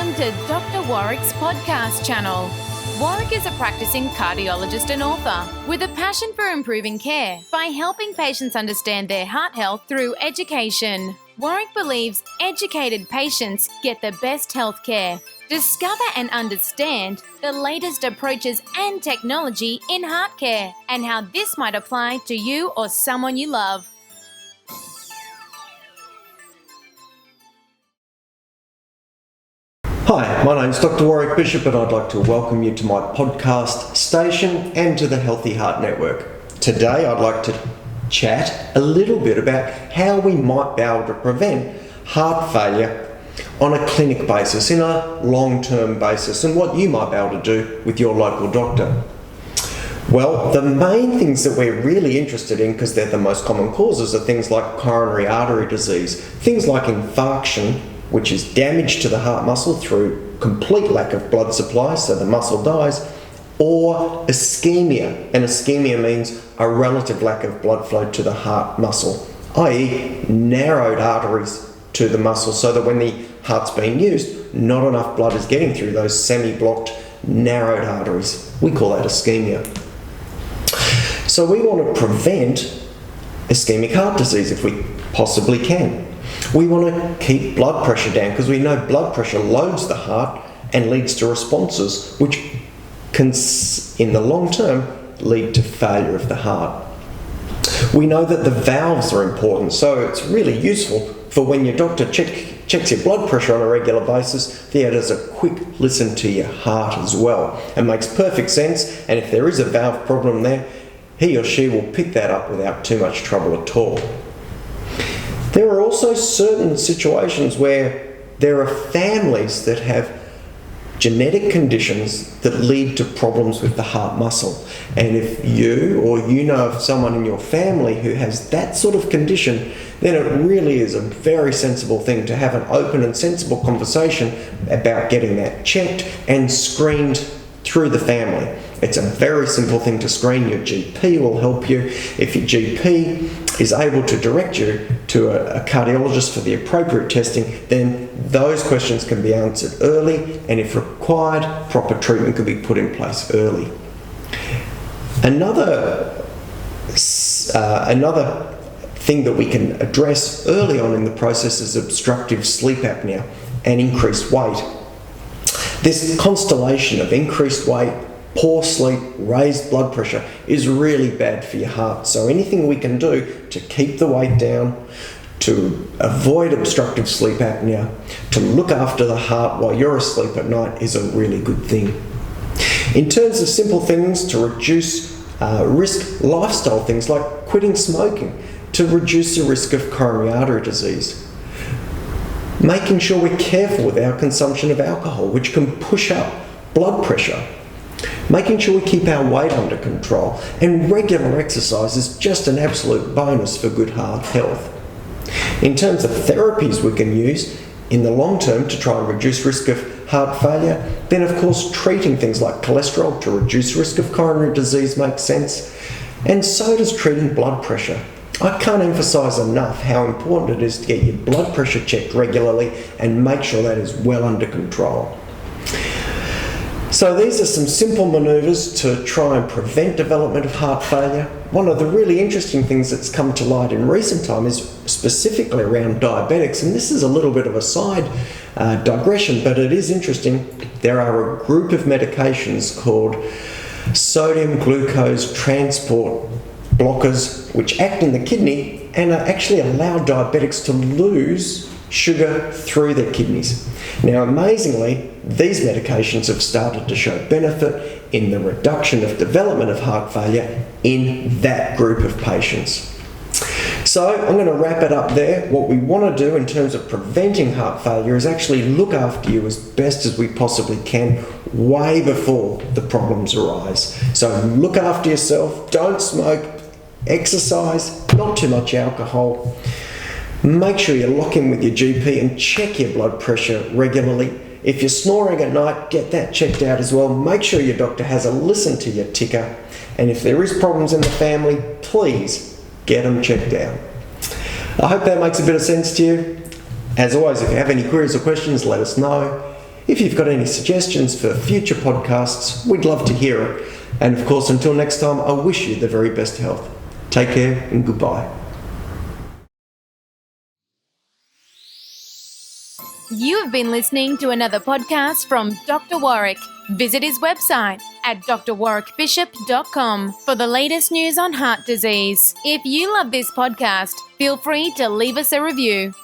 Welcome to Dr. Warrick's podcast channel. Warrick is a practicing cardiologist and author with a passion for improving care by helping patients understand their heart health through education. Warrick believes educated patients get the best health care. Discover and understand the latest approaches and technology in heart care and how this might apply to you or someone you love. Hi, my name's Dr. Warrick Bishop and I'd like to welcome you to my podcast station and to the Healthy Heart Network. Today I'd like to chat a little bit about how we might be able to prevent heart failure on a clinic basis, in a long-term basis, and what you might be able to do with your local doctor. Well, the main things that we're really interested in, because they're the most common causes, are things like coronary artery disease, things like infarction, which is damage to the heart muscle through complete lack of blood supply, so the muscle dies, or ischemia. And ischemia means a relative lack of blood flow to the heart muscle, i.e. narrowed arteries to the muscle, so that when the heart's being used, not enough blood is getting through those semi-blocked, narrowed arteries. We call that ischemia. So we want to prevent ischemic heart disease if we possibly can. We want to keep blood pressure down because we know blood pressure loads the heart and leads to responses which can, in the long term, lead to failure of the heart. We know that the valves are important, so it's really useful for when your doctor checks your blood pressure on a regular basis, there is a quick listen to your heart as well. It makes perfect sense, and if there is a valve problem there, he or she will pick that up without too much trouble at all. There are also certain situations where there are families that have genetic conditions that lead to problems with the heart muscle. And if you or you know of someone in your family who has that sort of condition, then it really is a very sensible thing to have an open and sensible conversation about getting that checked and screened through the family. It's a very simple thing to screen. Your GP will help you. If your GP is able to direct you to a cardiologist for the appropriate testing, then those questions can be answered early, and if required, proper treatment can be put in place early. Another thing that we can address early on in the process is obstructive sleep apnea and increased weight. This constellation of increased weight, poor sleep, raised blood pressure is really bad for your heart. So anything we can do to keep the weight down, to avoid obstructive sleep apnea, to look after the heart while you're asleep at night is a really good thing. In terms of simple things to reduce risk, lifestyle things like quitting smoking, to reduce the risk of coronary artery disease. Making sure we're careful with our consumption of alcohol, which can push up blood pressure. Making sure we keep our weight under control, and regular exercise is just an absolute bonus for good heart health. In terms of therapies we can use in the long term to try and reduce risk of heart failure, then of course treating things like cholesterol to reduce risk of coronary disease makes sense, and so does treating blood pressure. I can't emphasise enough how important it is to get your blood pressure checked regularly and make sure that is well under control. So these are some simple manoeuvres to try and prevent development of heart failure. One of the really interesting things that's come to light in recent time is specifically around diabetics, and this is a little bit of a side digression, but it is interesting. There are a group of medications called sodium glucose transport blockers which act in the kidney and actually allow diabetics to lose sugar through their kidneys. Now, amazingly, these medications have started to show benefit in the reduction of development of heart failure in that group of patients. So I'm going to wrap it up there. What we want to do in terms of preventing heart failure is actually look after you as best as we possibly can way before the problems arise. So look after yourself, don't smoke, exercise, not too much alcohol. Make sure you lock in with your GP and check your blood pressure regularly. If you're snoring at night, get that checked out as well. Make sure your doctor has a listen to your ticker. And if there is problems in the family, please get them checked out. I hope that makes a bit of sense to you. As always, if you have any queries or questions, let us know. If you've got any suggestions for future podcasts, we'd love to hear it. And of course, until next time, I wish you the very best health. Take care and goodbye. You have been listening to another podcast from Dr. Warrick. Visit his website at drwarrickbishop.com for the latest news on heart disease. If you love this podcast, feel free to leave us a review.